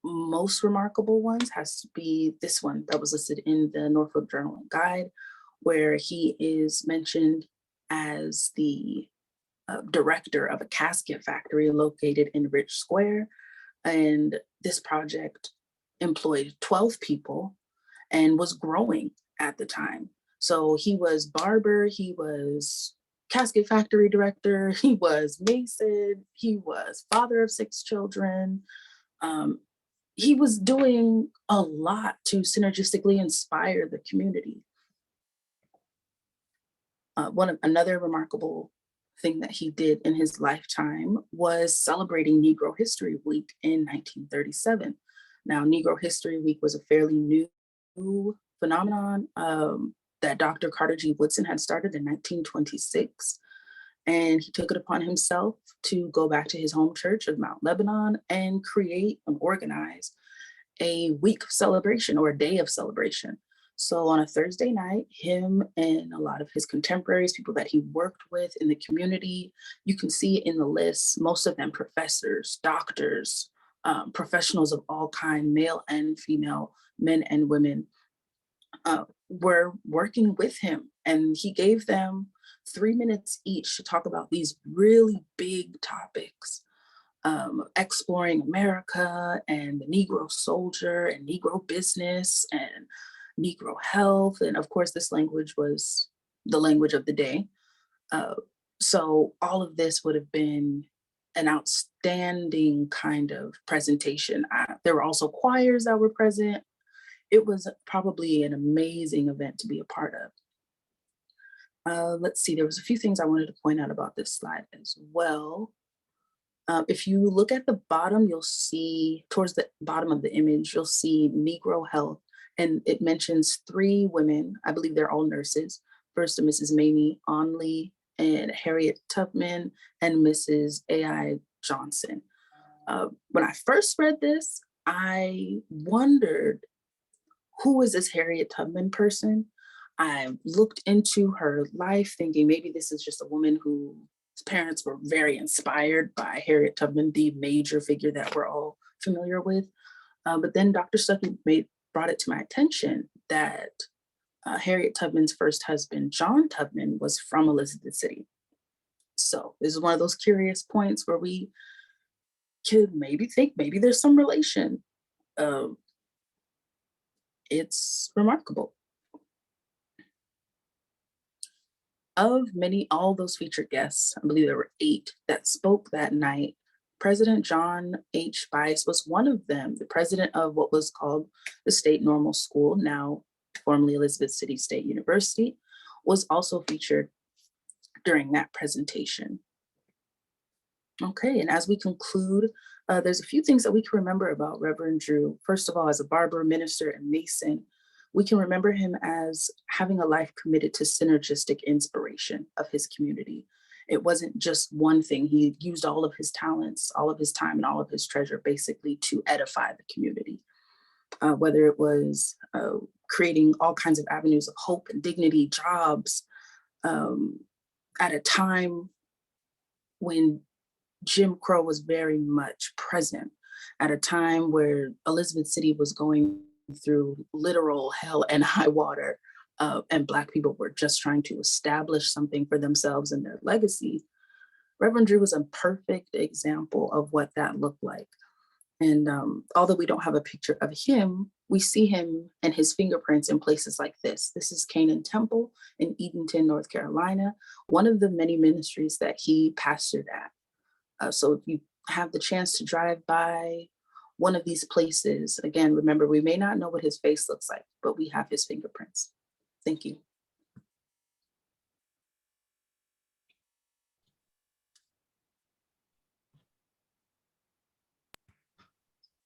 most remarkable ones has to be this one that was listed in the Norfolk Journal and Guide, where he is mentioned as the director of a casket factory located in Rich Square. And this project employed 12 people and was growing at the time. So he was barber, he was casket factory director, he was mason, he was father of 6 children. He was doing a lot to synergistically inspire the community. Another remarkable thing that he did in his lifetime was celebrating Negro History Week in 1937. Now, Negro History Week was a fairly new phenomenon that Dr. Carter G. Woodson had started in 1926. And he took it upon himself to go back to his home church of Mount Lebanon and create and organize a week of celebration or a day of celebration. So on a Thursday night, him and a lot of his contemporaries, people that he worked with in the community, you can see in the list, most of them professors, doctors, professionals of all kind, male and female, men and women, were working with him. And he gave them 3 minutes each to talk about these really big topics, exploring America and the Negro soldier and Negro business and Negro health. And of course, this language was the language of the day. So all of this would have been an outstanding kind of presentation. There were also choirs that were present. It was probably an amazing event to be a part of. Let's see, there was a few things I wanted to point out about this slide as well. If you look at the bottom, you'll see towards the bottom of the image, you'll see Negro health, and it mentions 3 women. I believe they're all nurses. First, Mrs. Mamie Onley and Harriet Tubman and Mrs. A.I. Johnson. When I first read this, I wondered, who is this Harriet Tubman person? I looked into her life thinking maybe this is just a woman whose parents were very inspired by Harriet Tubman, the major figure that we're all familiar with. But then Dr. Stuckey brought it to my attention that Harriet Tubman's first husband, John Tubman, was from Elizabeth City. So this is one of those curious points where we could maybe think maybe there's some relation. It's remarkable. Of all those featured guests, I believe there were 8 that spoke that night. President John H. Bice was one of them, the president of what was called the State Normal School, now formerly Elizabeth City State University, was also featured during that presentation. Okay, and as we conclude, there's a few things that we can remember about Reverend Drew. First of all, as a barber, minister, and mason, we can remember him as having a life committed to synergistic inspiration of his community. It wasn't just one thing. He used all of his talents, all of his time, and all of his treasure basically to edify the community. Whether it was creating all kinds of avenues of hope and dignity, jobs, at a time when Jim Crow was very much present, at a time where Elizabeth City was going through literal hell and high water, and Black people were just trying to establish something for themselves and their legacy. Reverend Drew was a perfect example of what that looked like. And although we don't have a picture of him, we see him and his fingerprints in places like this. This is Canaan Temple in Edenton, North Carolina, one of the many ministries that he pastored at. So if you have the chance to drive by one of these places, again, remember, we may not know what his face looks like, but we have his fingerprints. Thank you.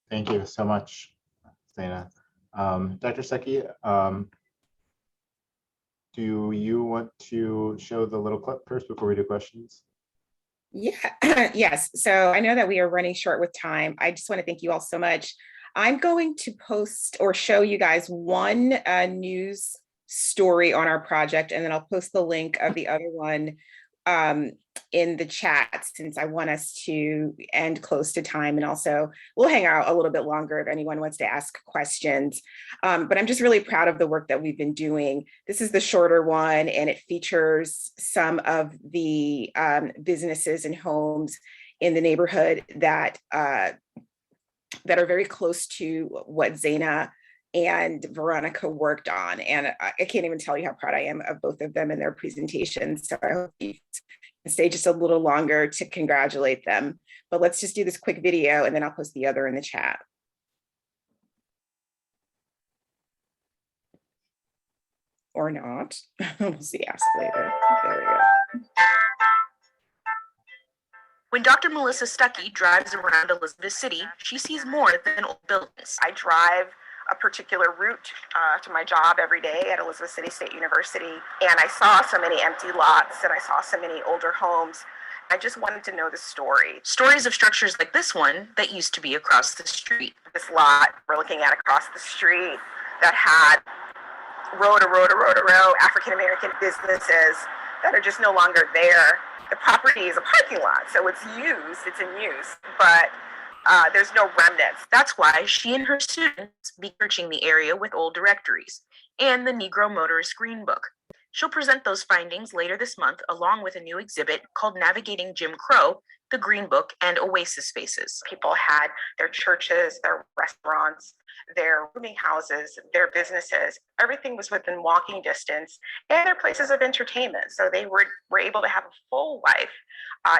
Thank you so much, Zaina. Dr. Stuckey, do you want to show the little clip first before we do questions? Yeah, yes. So I know that we are running short with time. I just want to thank you all so much. I'm going to post or show you guys one news story on our project, and then I'll post the link of the other one in the chat, since I want us to end close to time, and also we'll hang out a little bit longer if anyone wants to ask questions. But I'm just really proud of the work that we've been doing. This is the shorter one, and it features some of the businesses and homes in the neighborhood that are very close to what Zaina and Veronica worked on. And I can't even tell you how proud I am of both of them and their presentations. So I hope you can stay just a little longer to congratulate them. But let's just do this quick video and then I'll post the other in the chat. Or not. We'll see, ask later. There we go. When Dr. Melissa Stuckey drives around Elizabeth City, she sees more than old buildings. I drive a particular route to my job every day at Elizabeth City State University, and I saw so many empty lots and I saw so many older homes. I just wanted to know the story. Stories of structures like this one that used to be across the street. This lot we're looking at across the street that had row to row to row to row African-American businesses that are just no longer there. The property is a parking lot, so it's in use, but there's no remnants. That's why she and her students be searching the area with old directories and the Negro Motorist Green Book. She'll present those findings later this month, along with a new exhibit called Navigating Jim Crow, the Green Book, and Oasis Spaces. People had their churches, their restaurants, their rooming houses, their businesses. Everything was within walking distance, and their places of entertainment. So they were able to have a full life,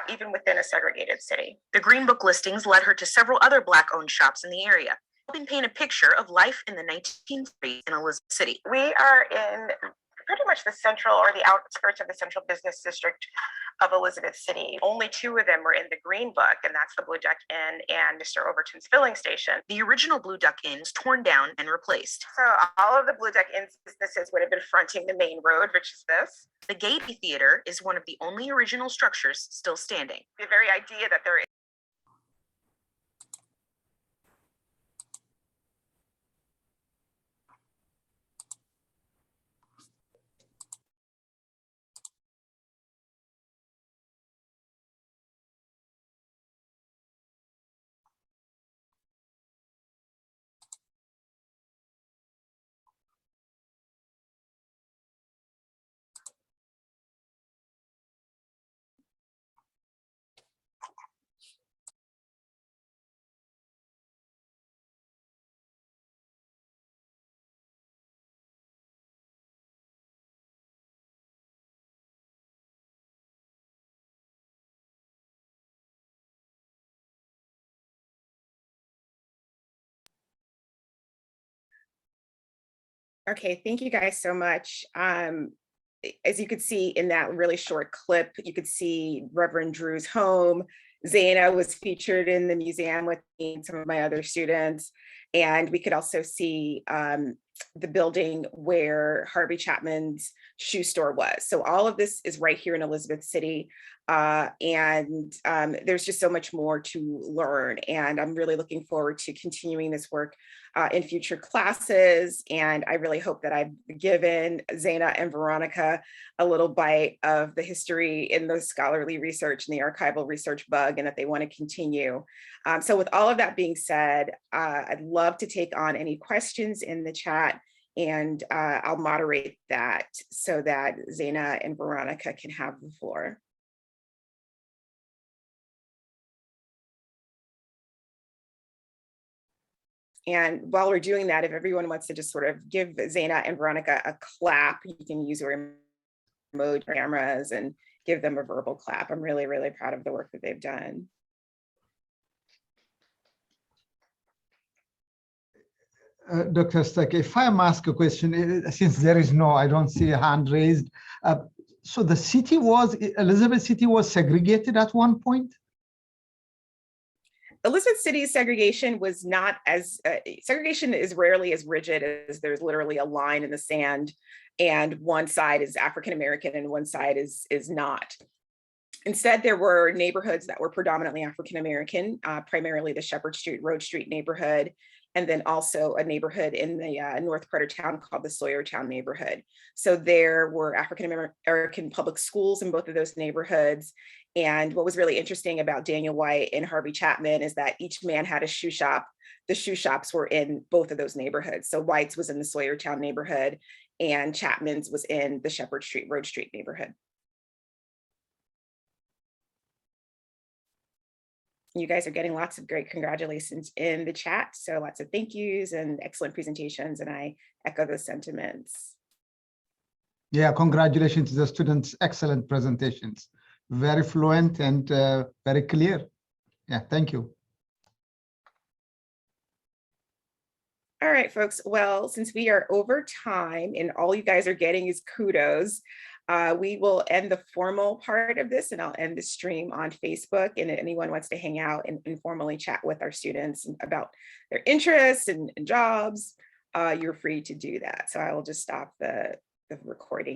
even within a segregated city. The Green Book listings led her to several other Black-owned shops in the area, helping paint a picture of life in the 1930s in Elizabeth City. We are in pretty much the central or the outskirts of the central business district of Elizabeth City. Only two of them were in the Green Book, and that's the Blue Duck Inn and Mr. Overton's filling station. The original Blue Duck Inn was torn down and replaced. So all of the Blue Duck Inn's businesses would have been fronting the main road, which is this. The Gaiety Theater is one of the only original structures still standing. The very idea that there is okay, thank you guys so much. As you could see in that really short clip, you could see Reverend Drew's home. Zaina was featured in the museum with me and some of my other students. And we could also see the building where Harvey Chapman's shoe store was. So all of this is right here in Elizabeth City. And there's just so much more to learn. And I'm really looking forward to continuing this work in future classes. And I really hope that I've given Zaina and Veronica a little bite of the history in the scholarly research and the archival research bug, and that they want to continue. So with all of that being said, I'd love to take on any questions in the chat, and I'll moderate that so that Zaina and Veronica can have the floor. And while we're doing that, if everyone wants to just sort of give Zaina and Veronica a clap, you can use your remote cameras and give them a verbal clap. I'm really, really proud of the work that they've done. Dr. Stuck, if I ask a question, since there is no, I don't see a hand raised. So the city was, Elizabeth City was segregated at one point? Elizabeth City's segregation was not as, segregation is rarely as rigid as there's literally a line in the sand and one side is African-American and one side is not. Instead, there were neighborhoods that were predominantly African-American, primarily the Shepherd Street, Road Street neighborhood, and then also a neighborhood in the north part of town called the Sawyertown neighborhood. So there were African American public schools in both of those neighborhoods. And what was really interesting about Daniel White and Harvey Chapman is that each man had a shoe shop. The shoe shops were in both of those neighborhoods. So White's was in the Sawyertown neighborhood and Chapman's was in the Shepherd Street, Road Street neighborhood. You guys are getting lots of great congratulations in the chat. So lots of thank yous and excellent presentations. And I echo those sentiments. Yeah, congratulations to the students. Excellent presentations. Very fluent and very clear. Yeah, thank you. All right, folks. Well, since we are over time and all you guys are getting is kudos, we will end the formal part of this and I'll end the stream on Facebook. And if anyone wants to hang out and informally chat with our students about their interests and jobs, you're free to do that. So I will just stop the recording